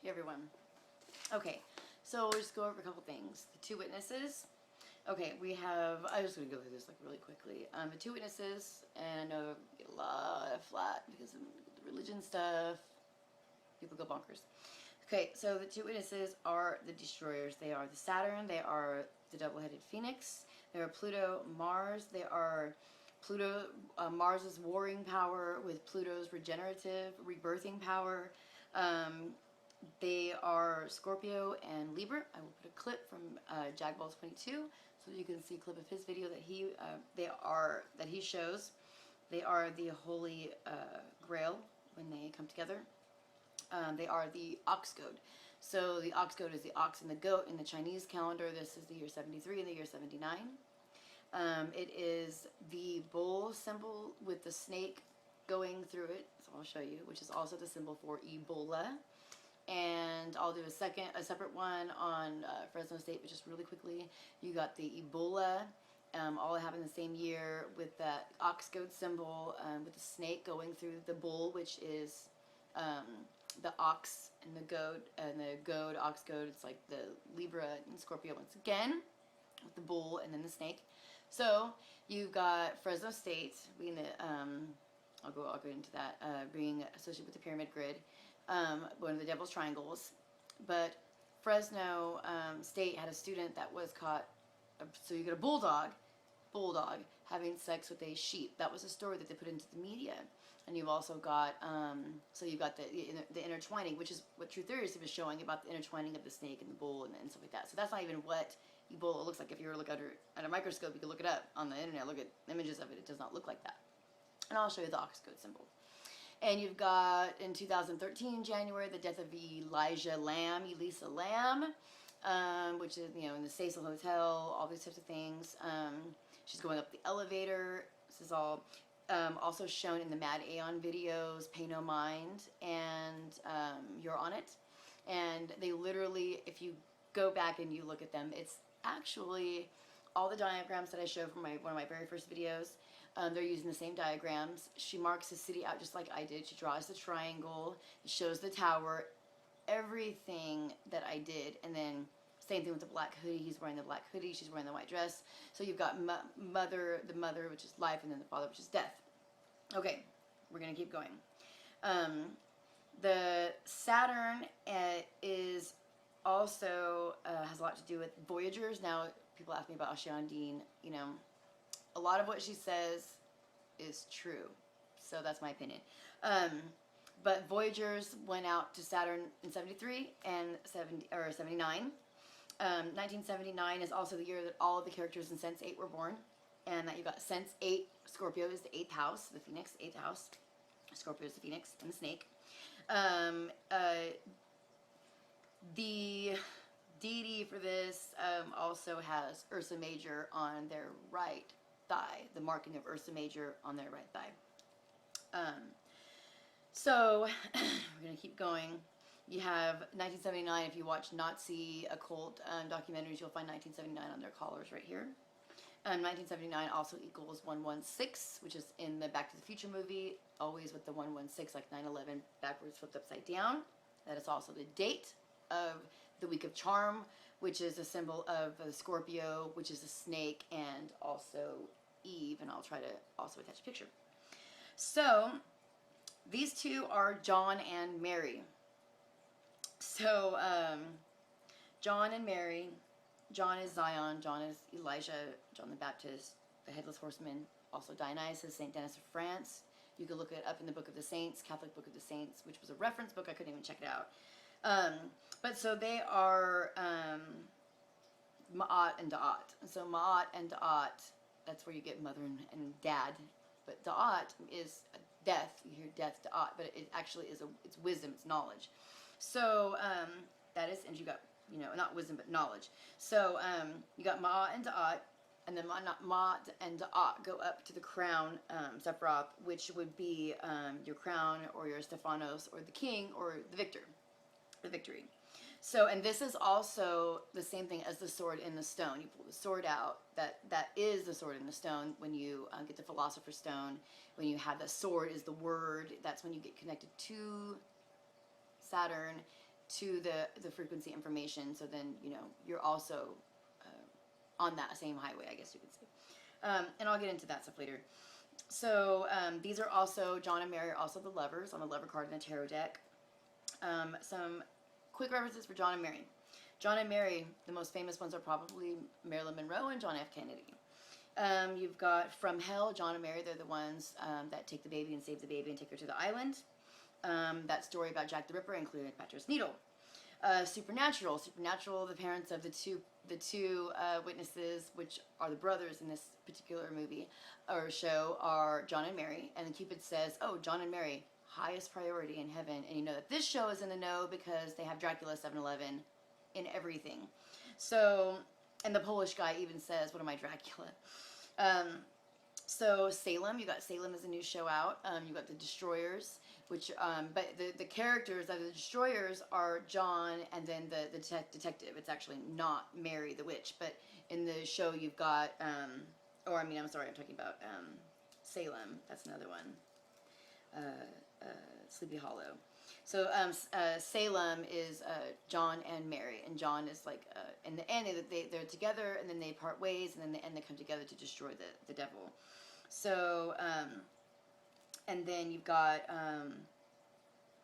Hey everyone. Okay, so we'll just go over a couple things. The two witnesses. Okay, we have, I'm just going to go through this like really quickly. The two witnesses, and I know I get a lot of flack because of the religion stuff. People go bonkers. Okay, so the two witnesses are the destroyers. They are the Saturn, they are the double-headed Phoenix, they are Pluto, Mars, they are Pluto, Mars's warring power with Pluto's regenerative, rebirthing power. They are Scorpio and Libra. I will put a clip from Jagball 22 so you can see a clip of his video that he shows. They are the holy grail when they come together. They are the ox goad. So the ox goad is the ox and the goat in the Chinese calendar. This is the year 73 and the year 79. It is the bull symbol with the snake going through it. So I'll show you, which is also the symbol for Ebola. And I'll do a separate one on Fresno State, but just really quickly, you got the Ebola, all happened the same year with that ox goad symbol, with the snake going through the bull, which is the ox and the goat, and the goad, ox goad, it's like the Libra and Scorpio once again, with the bull and then the snake. So you've got Fresno State being the, I'll go into that, being associated with the pyramid grid. One of the devil's triangles, but Fresno State had a student that was caught, so you got a bulldog having sex with a sheep. That was a story that they put into the media. And you've also got, so you've got the intertwining, which is what True Theories was showing about the intertwining of the snake and the bull and stuff like that. So that's not even what Ebola looks like. If you were to look at a microscope, you could look it up on the internet, look at images of it. It does not look like that. And I'll show you the ox goad symbol. And you've got, in 2013, January, the death of Elisa Lam, which is, in the Cecil Hotel, all these types of things. She's going up the elevator. This is all also shown in the MADEON videos, Pay No Mind, and You're On It. And they literally, if you go back and you look at them, it's actually all the diagrams that I showed from one of my very first videos. They're using the same diagrams. She marks the city out just like I did. She draws the triangle. It shows the tower. Everything that I did. And then same thing with the black hoodie. He's wearing the black hoodie. She's wearing the white dress. So you've got the mother, which is life, and then the father, which is death. Okay, we're going to keep going. The Saturn is also has a lot to do with Voyagers. Now, people ask me about Ashion Dean. A lot of what she says is true. So that's my opinion. But Voyagers went out to Saturn in 73 and 79. 1979 is also the year that all of the characters in Sense 8 were born. And that you got Sense 8, Scorpio is the 8th house, the Phoenix, 8th house. Scorpio is the Phoenix and the snake. The deity for this also has Ursa Major on their right thigh, the marking of Ursa Major on their right thigh. So we're going to keep going. You have 1979. If you watch Nazi occult documentaries, you'll find 1979 on their collars right here. 1979 also equals 116, which is in the Back to the Future movie, always with the 116, like 9/11, backwards, flipped upside down. That is also the date of the Week of Charm, which is a symbol of the Scorpio, which is a snake, and also Eve, and I'll try to also attach a picture. So, these two are John and Mary. So, John and Mary, John is Zion, John is Elijah, John the Baptist, the Headless Horseman, also Dionysus, Saint Denis of France. You could look it up in the Book of the Saints, Catholic Book of the Saints, which was a reference book. I couldn't even check it out. But so they are Ma'at and Da'at. And so Ma'at and Da'at, that's where you get mother and dad. But Da'at is death. You hear death, Da'at, but it actually is it's wisdom, it's knowledge. So that is, and you got, not wisdom, but knowledge. So you got Ma'at and Da'at, and then Ma'at and Da'at go up to the crown, Sephiroth, which would be your crown, or your Stephanos, or the king, or the victor. The victory. So, and this is also the same thing as the sword in the stone. You pull the sword out. That is the sword in the stone. When you get the Philosopher's Stone, when you have the sword is the word. That's when you get connected to Saturn, to the frequency information. So then, you know, you're also on that same highway, I guess you could say. And I'll get into that stuff later. So these are also, John and Mary are also the lovers on the lover card in the tarot deck. Some quick references for John and Mary. John and Mary, the most famous ones are probably Marilyn Monroe and John F. Kennedy. You've got From Hell, John and Mary, they're the ones that take the baby and save the baby and take her to the island. That story about Jack the Ripper and Cleopatra's Needle. Supernatural, the parents of the two witnesses, which are the brothers in this particular movie or show, are John and Mary. And Cupid says, oh, John and Mary, highest priority in heaven. And you know that this show is in the know because they have Dracula 711 in everything. So, and the Polish guy even says, what am I, Dracula? So Salem, you got Salem as a new show out. You got the Destroyers, which, but the characters of the Destroyers are John and then the detective. It's actually not Mary the witch, but in the show you've got, or I mean, I'm sorry, I'm talking about Salem. That's another one. Sleepy Hollow. So Salem is John and Mary, and John is like, in the end, they're together, and then they part ways, and then in the end they come together to destroy the devil. So, and then you've got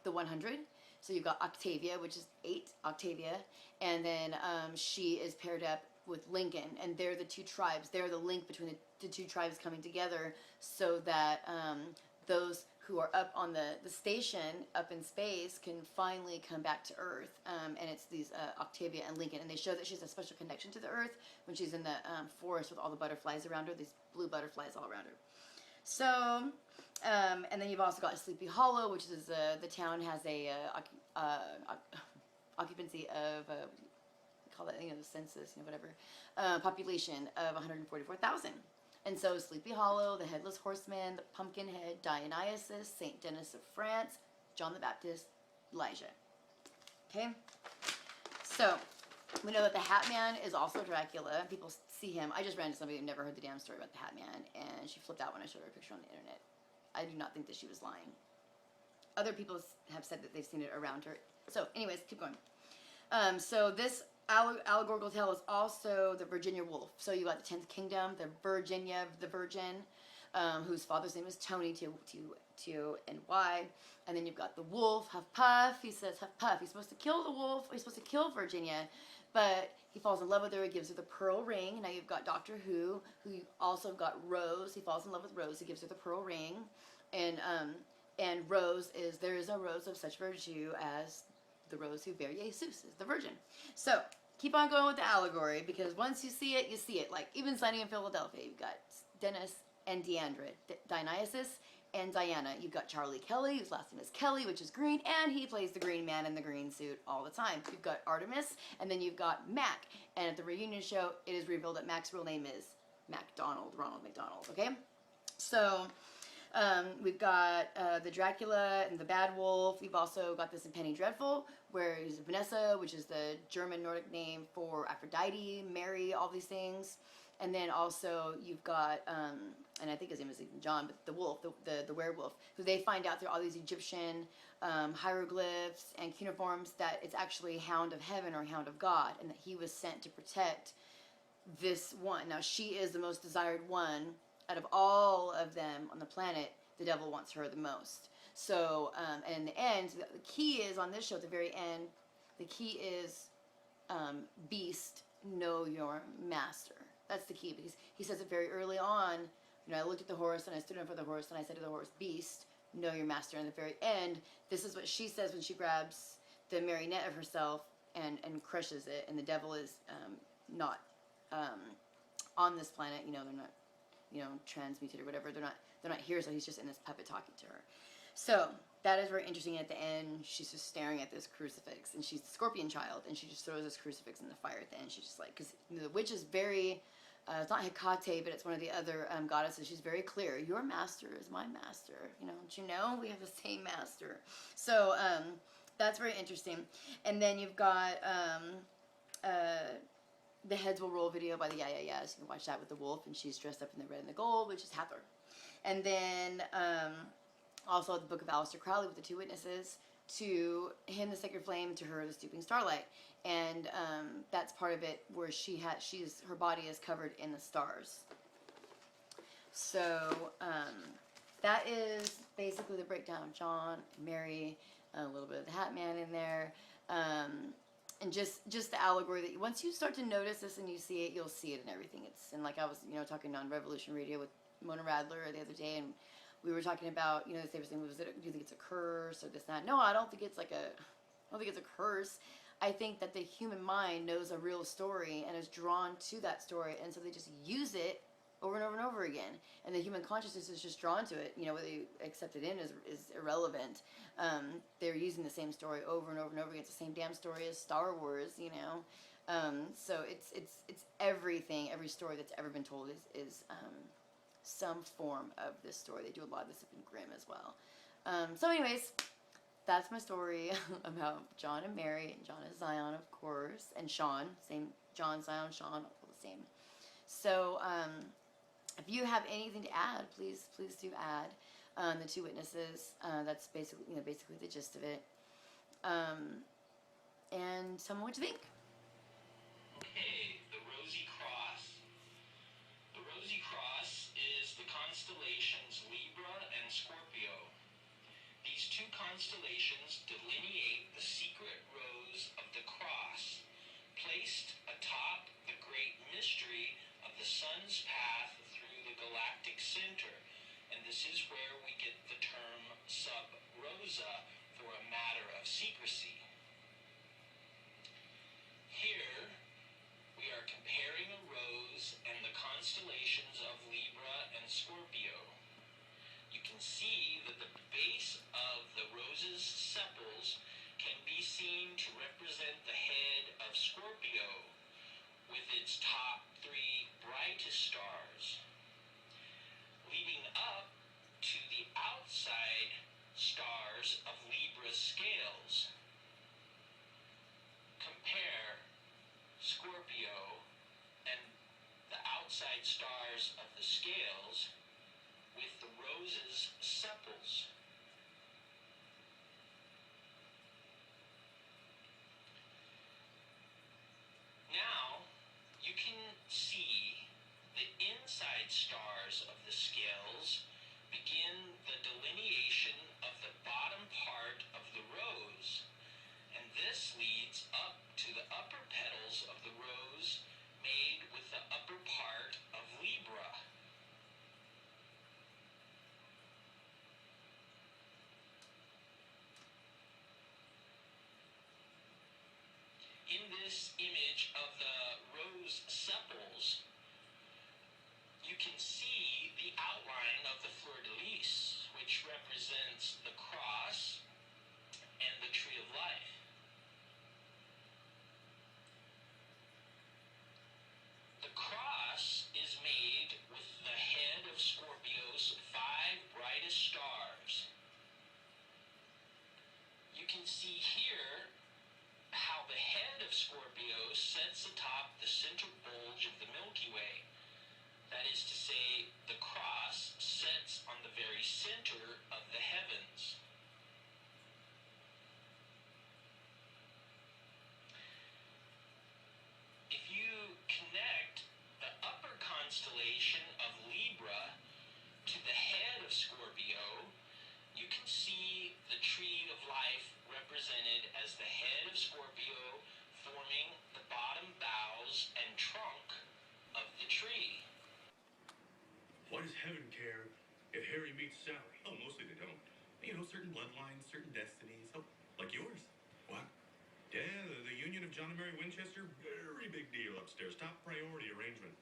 the 100. So you've got Octavia, which is 8, Octavia, and then she is paired up with Lincoln, and they're the two tribes. They're the link between the two tribes coming together so that those who are up on the station up in space can finally come back to Earth. And it's these Octavia and Lincoln, and they show that she has a special connection to the Earth when she's in the forest with all the butterflies around her, these blue butterflies all around her. So, and then you've also got Sleepy Hollow, which is the town has a occupancy of call that, you know, the census, you know, whatever, population of 144,000. And so Sleepy Hollow, the Headless Horseman, the Pumpkinhead, Dionysus, Saint Denis of France, John the Baptist, Elijah. Okay? So, we know that the Hat Man is also Dracula. People see him. I just ran into somebody who never heard the damn story about the Hat Man, and she flipped out when I showed her a picture on the internet. I do not think that she was lying. Other people have said that they've seen it around her. So, anyways, keep going. So this allegorical tale is also the Virginia Wolf. So you got the 10th Kingdom, the Virginia, the Virgin, whose father's name is Tony, T-O-N-Y. And then you've got the wolf, Huff Puff. He says, Huff Puff, he's supposed to kill the wolf, he's supposed to kill Virginia, but he falls in love with her, he gives her the pearl ring. Now you've got Doctor Who also got Rose. He falls in love with Rose, he gives her the pearl ring. And Rose is, there is a rose of such virtue as the rose who bare Jesus is the virgin. So keep on going with the allegory, because once you see it, you see it. Like even Sunny in Philadelphia, you've got Dennis and Deandra, Dionysus and Diana. You've got Charlie Kelly, whose last name is Kelly, which is green, and he plays the green man in the green suit all the time. You've got Artemis, and then you've got Mac. And at the reunion show, it is revealed that Mac's real name is MacDonald, Ronald McDonald. Okay, so. We've got the Dracula and the Bad Wolf. We've also got this in Penny Dreadful, where he's Vanessa, which is the German Nordic name for Aphrodite, Mary, all these things. And then also you've got, and I think his name is even John, but the wolf, the werewolf, who they find out through all these Egyptian hieroglyphs and cuneiforms that it's actually Hound of Heaven or Hound of God, and that he was sent to protect this one. Now she is the most desired one. Out of all of them on the planet, the devil wants her the most. So, and in the end, the key is on this show at the very end, the key is beast, know your master. That's the key, because he says it very early on. You know, I looked at the horse and I stood in front of the horse and I said to the horse, beast, know your master. And at the very end, this is what she says when she grabs the marionette of herself and crushes it. And the devil is not on this planet. You know, they're not, you know, transmuted or whatever. They're not here, so he's just in this puppet talking to her. So that is very interesting. At the end, she's just staring at this crucifix, and she's the scorpion child, and she just throws this crucifix in the fire at the end. She's just like, because the witch is very, it's not Hecate, but it's one of the other goddesses. She's very clear. Your master is my master. You know, don't you know? We have the same master. So that's very interesting. And then you've got the Heads Will Roll video by the Yeah Yeah Yeahs. You can watch that with the wolf, and she's dressed up in the red and the gold, which is Hathor. And then also the Book of Aleister Crowley with the two witnesses, to him the sacred flame, to her the stooping starlight, and that's part of it where her body is covered in the stars. So that is basically the breakdown of John, Mary, a little bit of the Hat Man in there, and just the allegory that once you start to notice this and you see it, you'll see it in everything. And like I was talking on Revolution Radio with Mona Radler the other day, and we were talking about the same thing. Do you think it's a curse or this and that? No, I don't think it's a curse. I think that the human mind knows a real story and is drawn to that story, and so they just use it over and over and over again. And the human consciousness is just drawn to it. Whether you accept it in is irrelevant. They're using the same story over and over and over again. It's the same damn story as Star Wars, So it's everything. Every story that's ever been told is some form of this story. They do a lot of this up in Grimm as well. So anyways, that's my story about John and Mary, and John is Zion, of course, and Sean. Same, John, Zion, Sean, all the same. So if you have anything to add, please do add. The two witnesses. That's basically the gist of it. And tell me what you think. Okay, the Rosy Cross. The Rosy Cross is the constellations Libra and Scorpio. These two constellations delineate the secret rose of the cross, placed atop the great mystery of the sun's path through the galactic center, and this is where we get the term sub rosa for a matter of secrecy. Here we are comparing a rose and the constellations of Libra and Scorpio. You can see that the base of the rose's sepals can be seen to represent the head of Scorpio, with its top three brightest stars, leading up to the outside stars of Libra's scales. Compare Scorpio and the outside stars of the scales with the rose's sepals. Now you can see the inside stars of the scales begin the delineation of the bottom part of the rose, and this leads up to the upper petals of the rose made with the upper part of Libra. In this image of the rose sepals, you can see the outline of the fleur-de-lis, which represents the cross and the tree of life. The cross is made with the head of Scorpio's 5 brightest stars. You can see here how the head of Scorpio sets atop the center bulge of the Milky Way. That is to say, the cross sets on the very center of the heavens. If you connect the upper constellation of Libra to the head of Scorpio, you can see the tree of life represented as the head of Scorpio forming the bottom boughs and trunk of the tree. Why does heaven care if Harry meets Sally? Oh, mostly they don't. Certain bloodlines, certain destinies. Oh, like yours. What? Yeah, the union of John and Mary Winchester, very big deal upstairs. Top priority arrangement.